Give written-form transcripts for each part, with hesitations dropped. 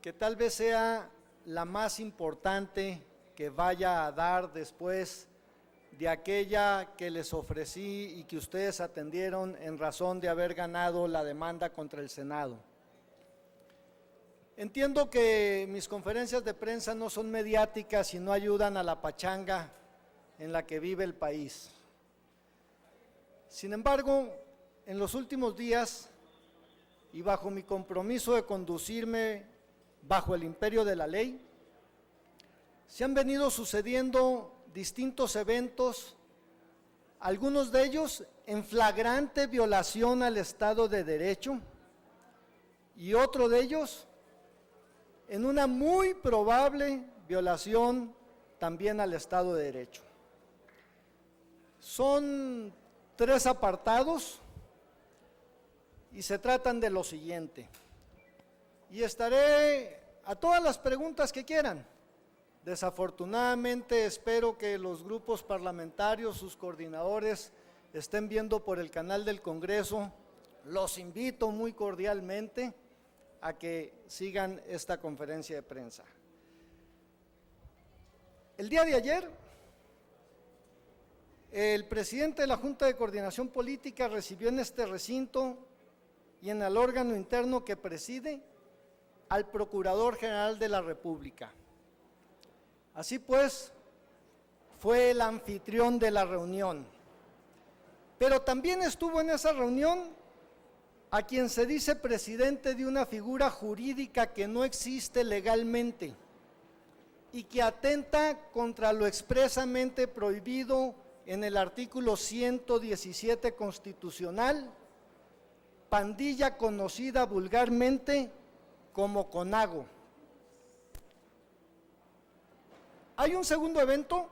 que tal vez sea la más importante que vaya a dar después de aquella que les ofrecí y que ustedes atendieron en razón de haber ganado la demanda contra el Senado. Entiendo que mis conferencias de prensa no son mediáticas y no ayudan a la pachanga en la que vive el país. Sin embargo, en los últimos días, y bajo mi compromiso de conducirme bajo el imperio de la ley, se han venido sucediendo distintos eventos, algunos de ellos en flagrante violación al Estado de Derecho y otro de ellos en una muy probable violación también al Estado de Derecho. Son 3 apartados y se tratan de lo siguiente. Y estaré a todas las preguntas que quieran. Desafortunadamente espero que los grupos parlamentarios, sus coordinadores, estén viendo por el canal del Congreso. Los invito muy cordialmente a que sigan esta conferencia de prensa. El día de ayer, el presidente de la Junta de Coordinación Política recibió en este recinto y en el órgano interno que preside al Procurador General de la República. Así pues, fue el anfitrión de la reunión. Pero también estuvo en esa reunión a quien se dice presidente de una figura jurídica que no existe legalmente y que atenta contra lo expresamente prohibido en el artículo 117 constitucional, pandilla conocida vulgarmente como CONAGO. Hay un segundo evento,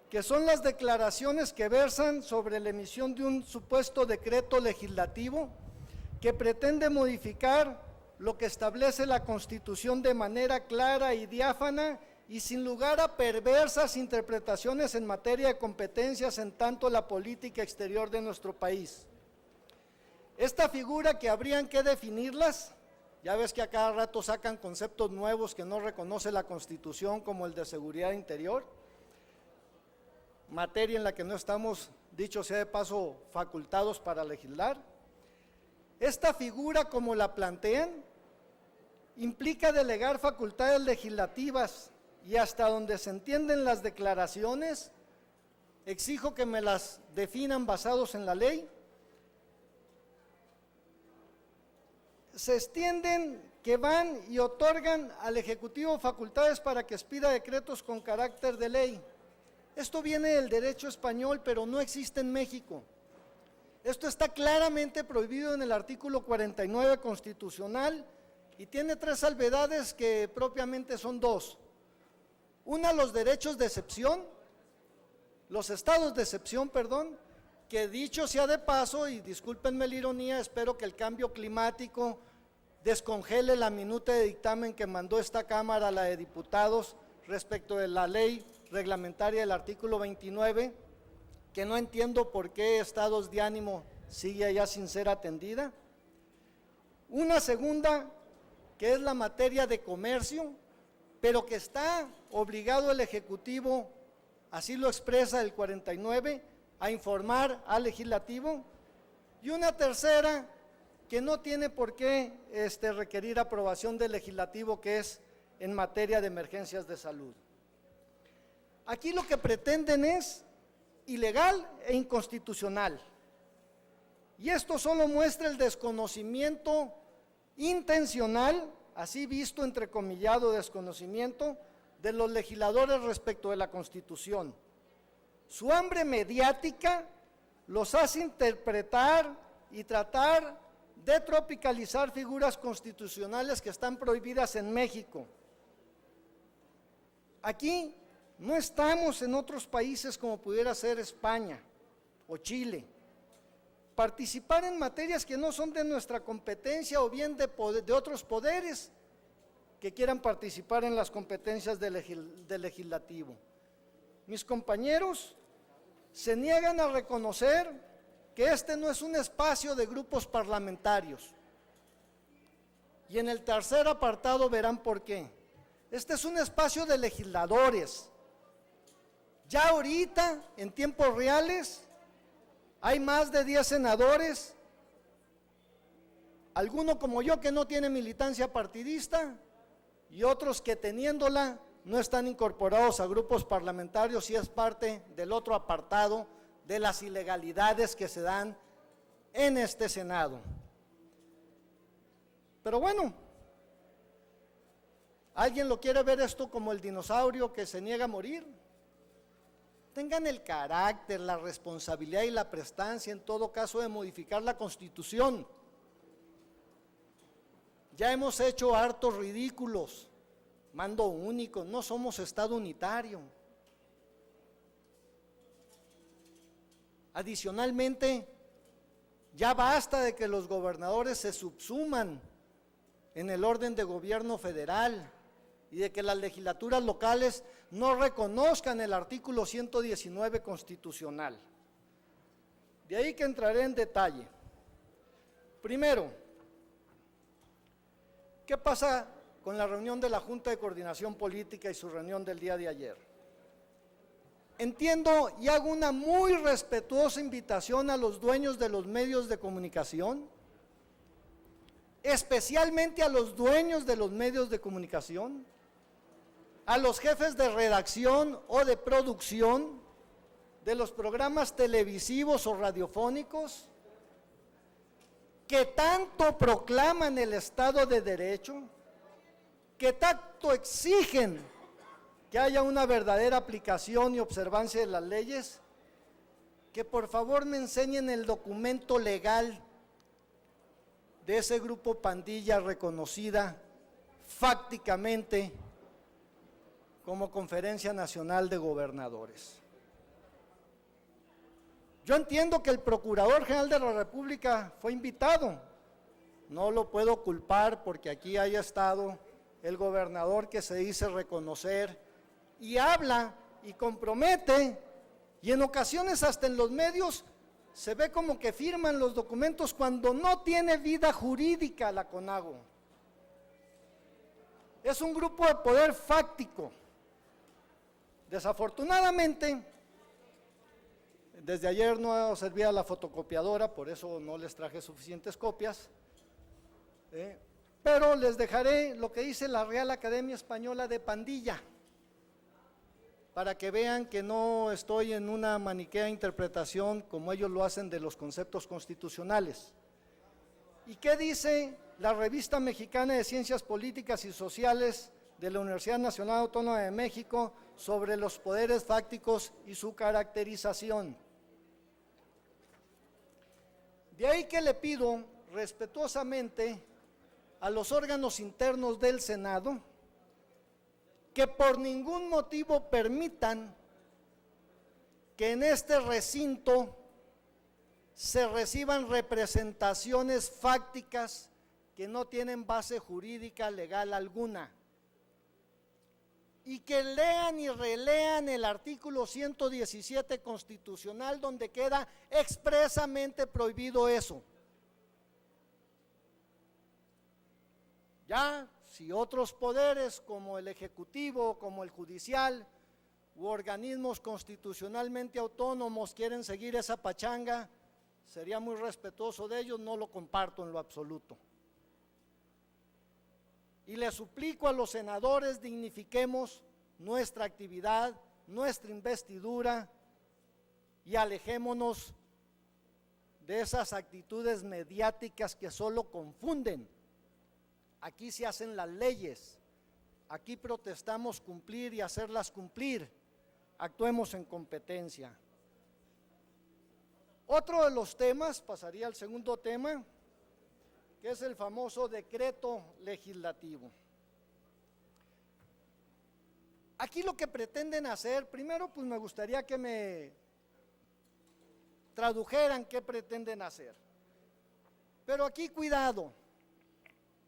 que son las declaraciones que versan sobre la emisión de un supuesto decreto legislativo que pretende modificar lo que establece la Constitución de manera clara y diáfana y sin lugar a perversas interpretaciones en materia de competencias en tanto la política exterior de nuestro país. Esta figura que habrían que definirlas, ya ves que a cada rato sacan conceptos nuevos que no reconoce la Constitución, como el de seguridad interior, materia en la que no estamos, dicho sea de paso, facultados para legislar. Esta figura, como la plantean, implica delegar facultades legislativas y hasta donde se entienden las declaraciones, exijo que me las definan basados en la ley. Se extienden que van y otorgan al Ejecutivo facultades para que expida decretos con carácter de ley. Esto viene del derecho español, pero no existe en México. Esto está claramente prohibido en el artículo 49 constitucional y tiene 3 salvedades que propiamente son 2. Una, los derechos de excepción, los estados de excepción, perdón, que dicho sea de paso, y discúlpenme la ironía, espero que el cambio climático descongele la minuta de dictamen que mandó esta Cámara a la de Diputados respecto de la ley reglamentaria del artículo 29, que no entiendo por qué estados de ánimo sigue allá sin ser atendida. Una segunda, que es la materia de comercio, pero que está obligado el Ejecutivo, así lo expresa el 49, a informar al Legislativo. Y una tercera, que no tiene por qué requerir aprobación del Legislativo, que es en materia de emergencias de salud. Aquí lo que pretenden es ilegal e inconstitucional. Y esto solo muestra el desconocimiento intencional, así visto entrecomillado desconocimiento, de los legisladores respecto de la Constitución. Su hambre mediática los hace interpretar y tratar de tropicalizar figuras constitucionales que están prohibidas en México. Aquí no estamos en otros países como pudiera ser España o Chile. Participar en materias que no son de nuestra competencia o bien de otros poderes que quieran participar en las competencias del legislativo. Mis compañeros se niegan a reconocer que este no es un espacio de grupos parlamentarios. Y en el tercer apartado verán por qué. Este es un espacio de legisladores. Ya ahorita, en tiempos reales, hay más de 10 senadores, alguno como yo que no tiene militancia partidista y otros que teniéndola no están incorporados a grupos parlamentarios y es parte del otro apartado de las ilegalidades que se dan en este Senado. Pero bueno, ¿alguien lo quiere ver esto como el dinosaurio que se niega a morir? Tengan el carácter, la responsabilidad y la prestancia en todo caso de modificar la Constitución. Ya hemos hecho hartos ridículos, mando único, no somos Estado unitario. Adicionalmente, ya basta de que los gobernadores se subsuman en el orden de gobierno federal y de que las legislaturas locales no reconozcan el artículo 119 constitucional. De ahí que entraré en detalle. Primero, ¿qué pasa con la reunión de la Junta de Coordinación Política y su reunión del día de ayer? Entiendo y hago una muy respetuosa invitación a los dueños de los medios de comunicación, especialmente a los dueños de los medios de comunicación, a los jefes de redacción o de producción de los programas televisivos o radiofónicos que tanto proclaman el Estado de Derecho, que tanto exigen que haya una verdadera aplicación y observancia de las leyes, que por favor me enseñen el documento legal de ese grupo pandilla reconocida fácticamente como Conferencia Nacional de Gobernadores. Yo entiendo que el Procurador General de la República fue invitado, no lo puedo culpar porque aquí haya estado el gobernador que se dice reconocer y habla y compromete, y en ocasiones hasta en los medios se ve como que firman los documentos cuando no tiene vida jurídica la CONAGO. Es un grupo de poder fáctico. Desafortunadamente, desde ayer no servía la fotocopiadora, por eso no les traje suficientes copias, pero les dejaré lo que dice la Real Academia Española de Pandilla, para que vean que no estoy en una maniquea interpretación como ellos lo hacen de los conceptos constitucionales. ¿Y qué dice la Revista Mexicana de Ciencias Políticas y Sociales de la Universidad Nacional Autónoma de México sobre los poderes fácticos y su caracterización? De ahí que le pido respetuosamente a los órganos internos del Senado que por ningún motivo permitan que en este recinto se reciban representaciones fácticas que no tienen base jurídica legal alguna, y que lean y relean el artículo 117 constitucional donde queda expresamente prohibido eso. Ya, si otros poderes como el Ejecutivo, como el Judicial u organismos constitucionalmente autónomos quieren seguir esa pachanga, sería muy respetuoso de ellos, no lo comparto en lo absoluto. Y le suplico a los senadores, dignifiquemos nuestra actividad, nuestra investidura y alejémonos de esas actitudes mediáticas que solo confunden. Aquí se hacen las leyes, aquí protestamos cumplir y hacerlas cumplir, actuemos en competencia. Otro de los temas, pasaría al segundo tema, que es el famoso decreto legislativo. Aquí lo que pretenden hacer, primero pues me gustaría que me tradujeran qué pretenden hacer, pero aquí cuidado.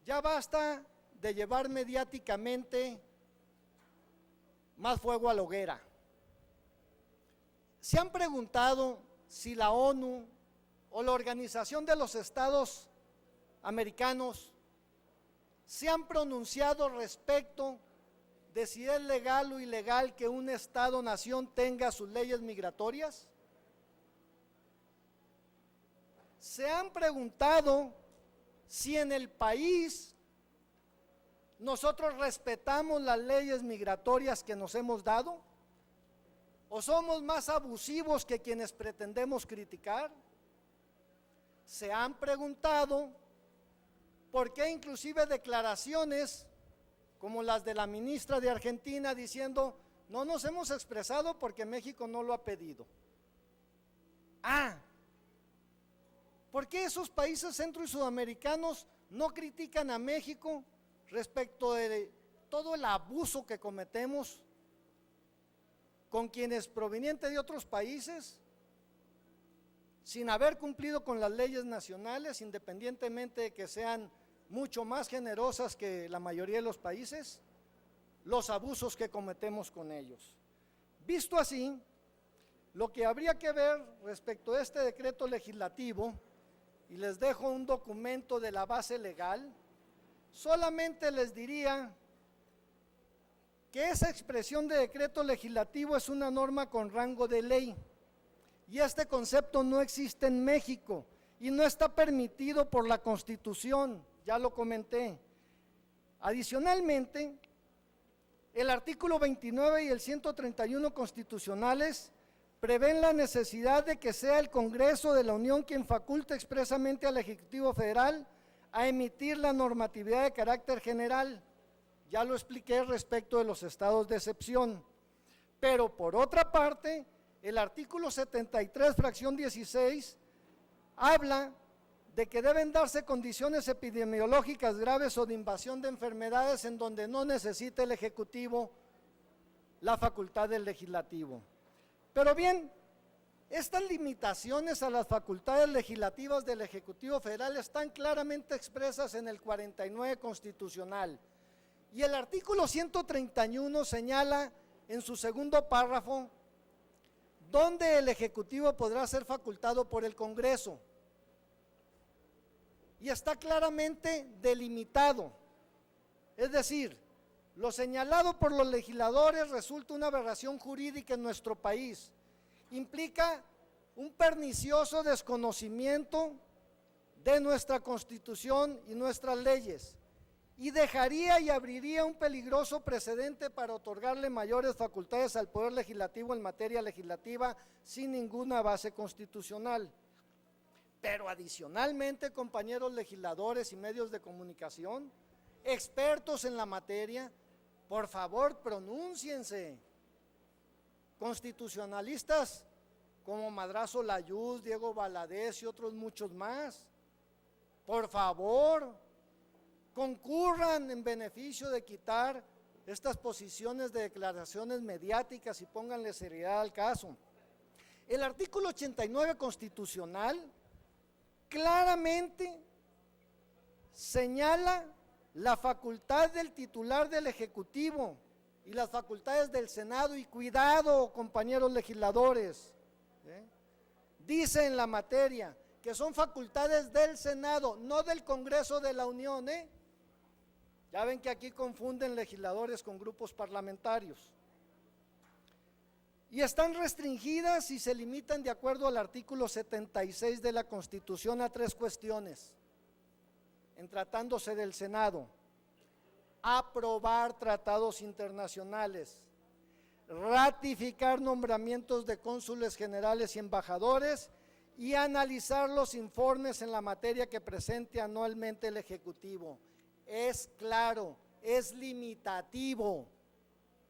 Ya basta de llevar mediáticamente más fuego a la hoguera. ¿Se han preguntado si la ONU o la Organización de los Estados Americanos se han pronunciado respecto de si es legal o ilegal que un Estado-nación tenga sus leyes migratorias? ¿Se han preguntado si en el país nosotros respetamos las leyes migratorias que nos hemos dado? ¿O somos más abusivos que quienes pretendemos criticar? ¿Se han preguntado por qué inclusive declaraciones como las de la ministra de Argentina diciendo no nos hemos expresado porque México no lo ha pedido? ¿Por qué esos países centro y sudamericanos no critican a México respecto de todo el abuso que cometemos con quienes provenientes de otros países, sin haber cumplido con las leyes nacionales, independientemente de que sean mucho más generosas que la mayoría de los países, los abusos que cometemos con ellos? Visto así, lo que habría que ver respecto a este decreto legislativo, y les dejo un documento de la base legal, solamente les diría que esa expresión de decreto legislativo es una norma con rango de ley, y este concepto no existe en México y no está permitido por la Constitución, ya lo comenté. Adicionalmente, el artículo 29 y el 131 constitucionales prevén la necesidad de que sea el Congreso de la Unión quien faculte expresamente al Ejecutivo Federal a emitir la normatividad de carácter general. Ya lo expliqué respecto de los estados de excepción. Pero por otra parte, el artículo 73, fracción 16, habla de que deben darse condiciones epidemiológicas graves o de invasión de enfermedades en donde no necesite el Ejecutivo la facultad del Legislativo. Pero bien, estas limitaciones a las facultades legislativas del Ejecutivo Federal están claramente expresas en el 49 constitucional, y el artículo 131 señala en su segundo párrafo donde el Ejecutivo podrá ser facultado por el Congreso, y está claramente delimitado. Es decir, lo señalado por los legisladores resulta una aberración jurídica en nuestro país, implica un pernicioso desconocimiento de nuestra Constitución y nuestras leyes, y dejaría y abriría un peligroso precedente para otorgarle mayores facultades al Poder Legislativo en materia legislativa sin ninguna base constitucional. Pero adicionalmente, compañeros legisladores y medios de comunicación, expertos en la materia, por favor, pronúnciense. Constitucionalistas como Madrazo Layuz, Diego Valadez y otros muchos más, por favor, concurran en beneficio de quitar estas posiciones de declaraciones mediáticas y pónganle seriedad al caso. El artículo 89 constitucional claramente señala la facultad del titular del Ejecutivo y las facultades del Senado, y cuidado, compañeros legisladores, dice en la materia que son facultades del Senado, no del Congreso de la Unión, Ya ven que aquí confunden legisladores con grupos parlamentarios. Y están restringidas y se limitan de acuerdo al artículo 76 de la Constitución a 3 cuestiones. En tratándose del Senado: aprobar tratados internacionales, ratificar nombramientos de cónsules generales y embajadores, y analizar los informes en la materia que presente anualmente el Ejecutivo. Es claro, es limitativo.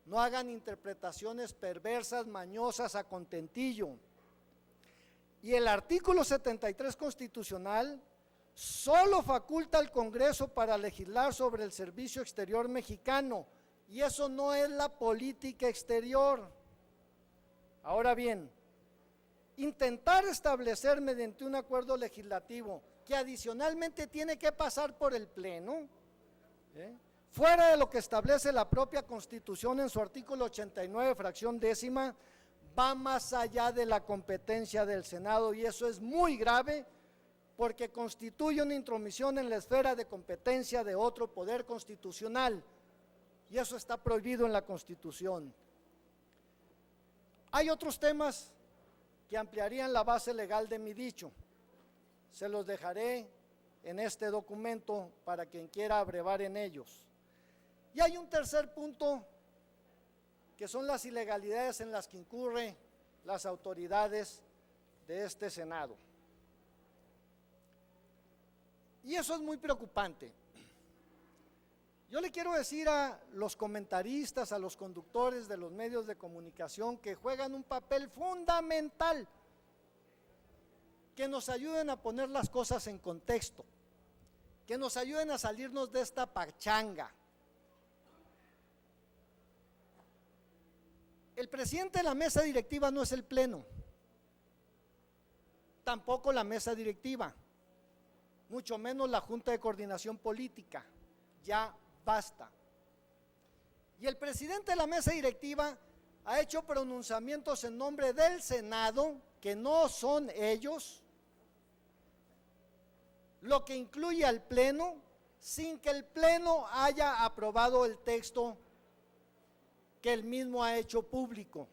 No hagan interpretaciones perversas, mañosas, a contentillo. Y el artículo 73 constitucional solo faculta al Congreso para legislar sobre el servicio exterior mexicano, y eso no es la política exterior. Ahora bien, intentar establecer mediante un acuerdo legislativo que adicionalmente tiene que pasar por el Pleno, fuera de lo que establece la propia Constitución en su artículo 89, fracción 10ª, va más allá de la competencia del Senado, y eso es muy grave porque constituye una intromisión en la esfera de competencia de otro poder constitucional, y eso está prohibido en la Constitución. Hay otros temas que ampliarían la base legal de mi dicho. Se los dejaré en este documento para quien quiera abrevar en ellos. Y hay un tercer punto, que son las ilegalidades en las que incurren las autoridades de este Senado. Y eso es muy preocupante. Yo le quiero decir a los comentaristas, a los conductores de los medios de comunicación que juegan un papel fundamental, que nos ayuden a poner las cosas en contexto, que nos ayuden a salirnos de esta pachanga. El presidente de la mesa directiva no es el pleno, tampoco la mesa directiva, mucho menos la Junta de Coordinación Política. Ya basta. Y el presidente de la mesa directiva ha hecho pronunciamientos en nombre del Senado que no son ellos, lo que incluye al pleno, sin que el pleno haya aprobado el texto que él mismo ha hecho público.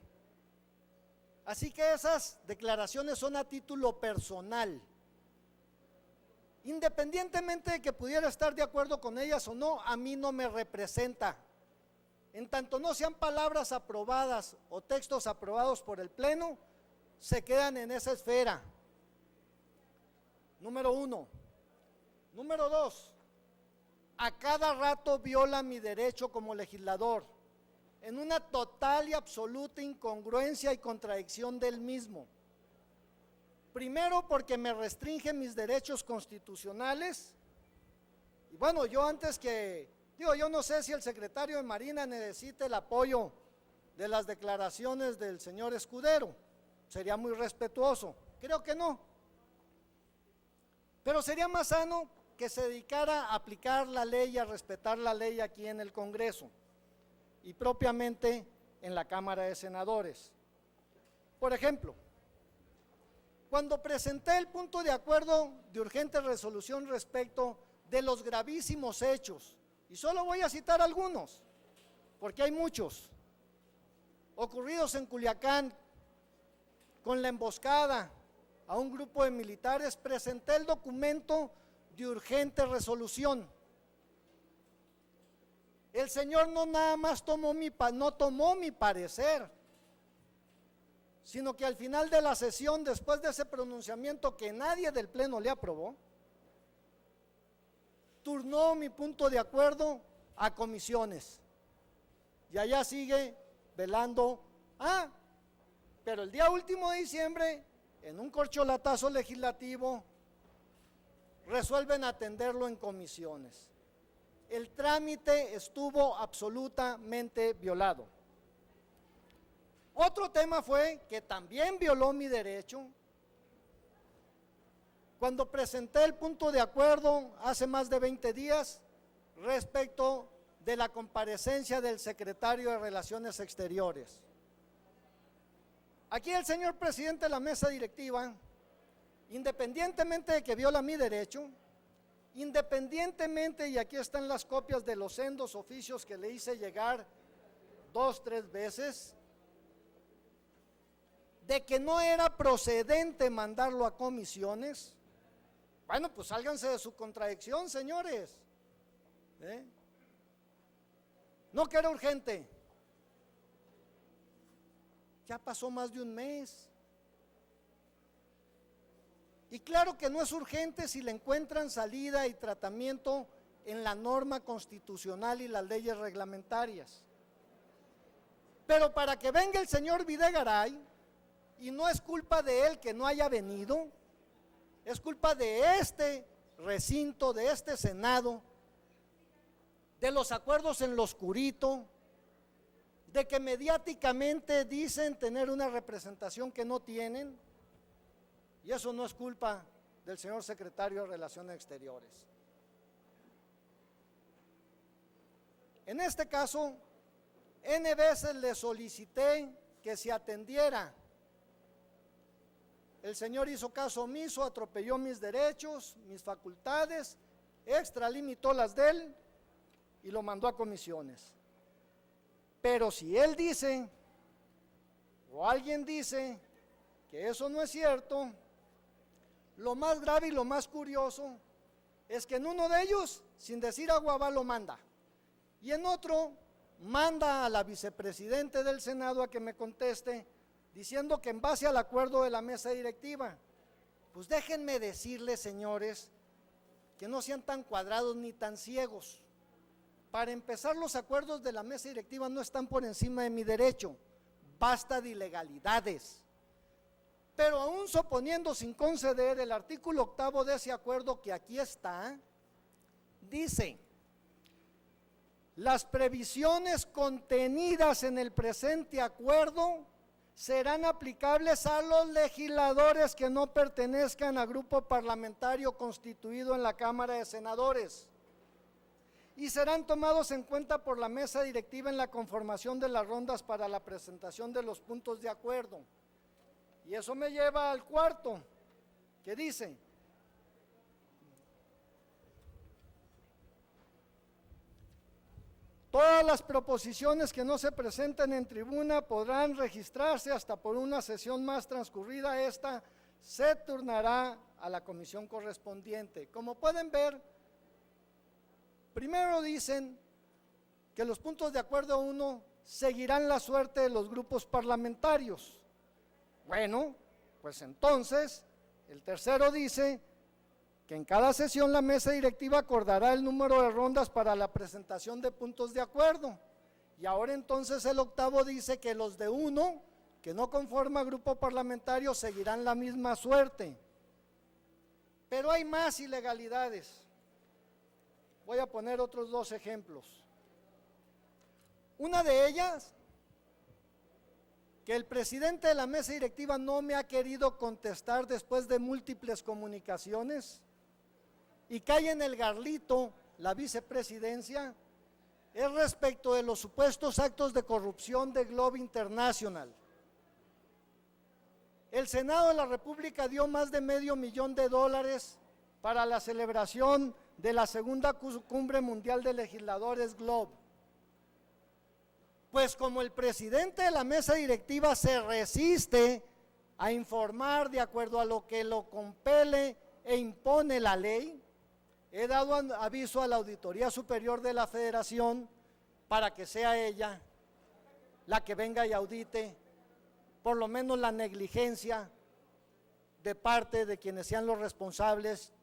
Así que esas declaraciones son a título personal. Independientemente de que pudiera estar de acuerdo con ellas o no, a mí no me representa. En tanto no sean palabras aprobadas o textos aprobados por el Pleno, se quedan en esa esfera. Número 1. Número 2. A cada rato viola mi derecho como legislador, en una total y absoluta incongruencia y contradicción del mismo. Primero, porque me restringe mis derechos constitucionales. Y bueno, yo no sé si el secretario de Marina necesita el apoyo de las declaraciones del señor Escudero, sería muy respetuoso, creo que no. Pero sería más sano que se dedicara a aplicar la ley y a respetar la ley aquí en el Congreso y propiamente en la Cámara de Senadores. Por ejemplo, cuando presenté el punto de acuerdo de urgente resolución respecto de los gravísimos hechos, y solo voy a citar algunos, porque hay muchos, ocurridos en Culiacán, con la emboscada a un grupo de militares, presenté el documento de urgente resolución. El señor no nada más no tomó mi parecer, sino que al final de la sesión, después de ese pronunciamiento que nadie del Pleno le aprobó, turnó mi punto de acuerdo a comisiones. Y allá sigue velando. Pero el día último de diciembre, en un corcholatazo legislativo, resuelven atenderlo en comisiones. El trámite estuvo absolutamente violado. Otro tema fue que también violó mi derecho. Cuando presenté el punto de acuerdo hace más de 20 días respecto de la comparecencia del secretario de Relaciones Exteriores. Aquí el señor presidente de la mesa directiva, independientemente de que viola mi derecho, independientemente, y aquí están las copias de los sendos oficios que le hice llegar 2, 3 veces, de que no era procedente mandarlo a comisiones. Bueno, pues sálganse de su contradicción, señores. No que era urgente. Ya pasó más de un mes. Y claro que no es urgente si le encuentran salida y tratamiento en la norma constitucional y las leyes reglamentarias. Pero para que venga el señor Videgaray, y no es culpa de él que no haya venido, es culpa de este recinto, de este Senado, de los acuerdos en lo oscurito, de que mediáticamente dicen tener una representación que no tienen, y eso no es culpa del señor secretario de Relaciones Exteriores. En este caso, N veces le solicité que se atendiera el señor hizo caso omiso, atropelló mis derechos, mis facultades, extralimitó las de él y lo mandó a comisiones. Pero si él dice, o alguien dice, que eso no es cierto, lo más grave y lo más curioso es que en uno de ellos, sin decir agua va, lo manda, y en otro manda a la vicepresidente del Senado a que me conteste, diciendo que en base al acuerdo de la mesa directiva. Pues déjenme decirles, señores, que no sean tan cuadrados ni tan ciegos. Para empezar, los acuerdos de la mesa directiva no están por encima de mi derecho, basta de ilegalidades. Pero aún suponiendo sin conceder, el artículo 8 de ese acuerdo que aquí está, dice: las previsiones contenidas en el presente acuerdo serán aplicables a los legisladores que no pertenezcan a grupo parlamentario constituido en la Cámara de Senadores y serán tomados en cuenta por la mesa directiva en la conformación de las rondas para la presentación de los puntos de acuerdo. Y eso me lleva al cuarto, que dice: todas las proposiciones que no se presenten en tribuna podrán registrarse hasta por una sesión más transcurrida. Esta se turnará a la comisión correspondiente. Como pueden ver, primero dicen que los puntos de acuerdo 1 seguirán la suerte de los grupos parlamentarios. Bueno, pues entonces, el tercero dice que en cada sesión la mesa directiva acordará el número de rondas para la presentación de puntos de acuerdo. Y ahora entonces el octavo dice que los de 1, que no conforma grupo parlamentario, seguirán la misma suerte. Pero hay más ilegalidades. Voy a poner otros 2 ejemplos. Una de ellas, que el presidente de la mesa directiva no me ha querido contestar después de múltiples comunicaciones, y cae en el garlito la vicepresidencia, es respecto de los supuestos actos de corrupción de Globe International. El Senado de la República dio más de $500,000 para la celebración de la segunda cumbre mundial de legisladores Globe. Pues como el presidente de la mesa directiva se resiste a informar de acuerdo a lo que lo compele e impone la ley, he dado aviso a la Auditoría Superior de la Federación para que sea ella la que venga y audite por lo menos la negligencia de parte de quienes sean los responsables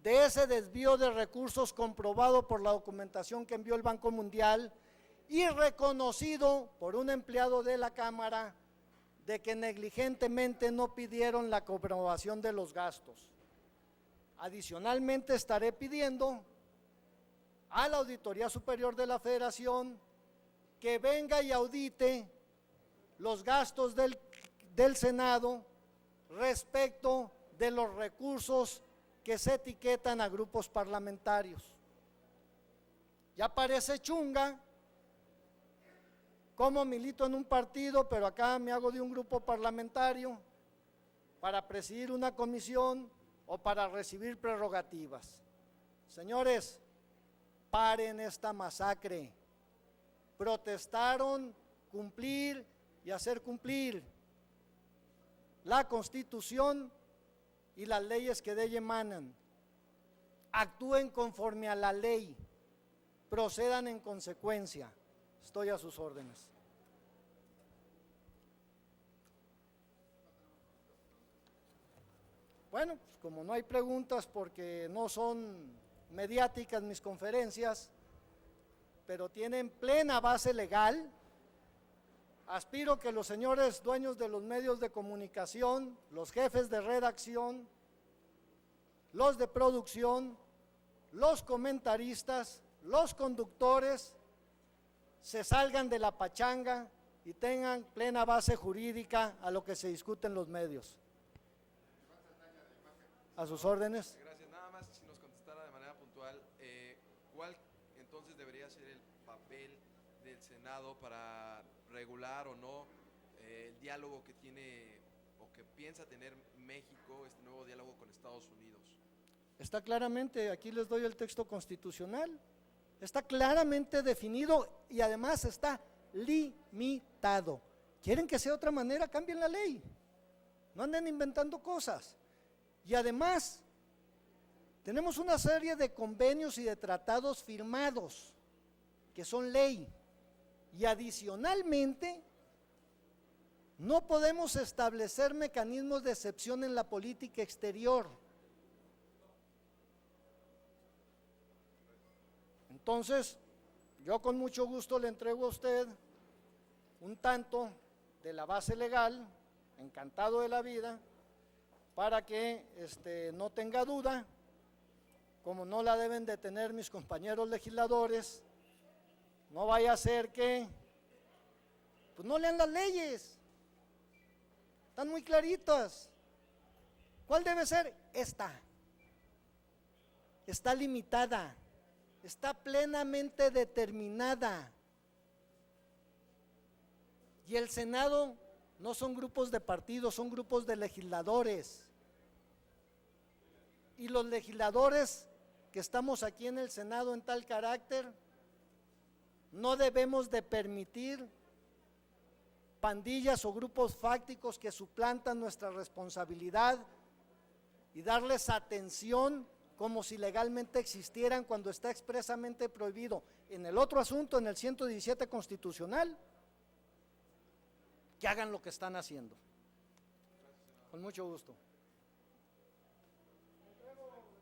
de ese desvío de recursos comprobado por la documentación que envió el Banco Mundial y reconocido por un empleado de la Cámara de que negligentemente no pidieron la comprobación de los gastos. Adicionalmente estaré pidiendo a la Auditoría Superior de la Federación que venga y audite los gastos del Senado respecto de los recursos que se etiquetan a grupos parlamentarios. Ya parece chunga, como milito en un partido, pero acá me hago de un grupo parlamentario para presidir una comisión o para recibir prerrogativas. Señores, paren esta masacre. Protestaron cumplir y hacer cumplir la Constitución y las leyes que de ella emanan. Actúen conforme a la ley, procedan en consecuencia. Estoy a sus órdenes. Bueno, pues como no hay preguntas porque no son mediáticas mis conferencias, pero tienen plena base legal, aspiro que los señores dueños de los medios de comunicación, los jefes de redacción, los de producción, los comentaristas, los conductores, se salgan de la pachanga y tengan plena base jurídica a lo que se discute en los medios. A sus órdenes. Gracias. Nada más si nos contestara de manera puntual, ¿cuál entonces debería ser el papel del Senado para regular o no el diálogo que tiene o que piensa tener México, este nuevo diálogo con Estados Unidos? Está claramente, aquí les doy el texto constitucional, está claramente definido y además está limitado. ¿Quieren que sea de otra manera? Cambien la ley, no anden inventando cosas. Y además, tenemos una serie de convenios y de tratados firmados que son ley. Y adicionalmente, no podemos establecer mecanismos de excepción en la política exterior. Entonces, yo con mucho gusto le entrego a usted un tanto de la base legal, encantado de la vida, para que no tenga duda, como no la deben de tener mis compañeros legisladores. No vaya a ser que pues no lean las leyes, están muy claritas. ¿Cuál debe ser? Esta. Está limitada, está plenamente determinada. Y el Senado no son grupos de partidos, son grupos de legisladores. Y los legisladores que estamos aquí en el Senado en tal carácter, no debemos de permitir pandillas o grupos fácticos que suplantan nuestra responsabilidad y darles atención como si legalmente existieran cuando está expresamente prohibido. En el otro asunto, en el 117 constitucional, que hagan lo que están haciendo. Con mucho gusto.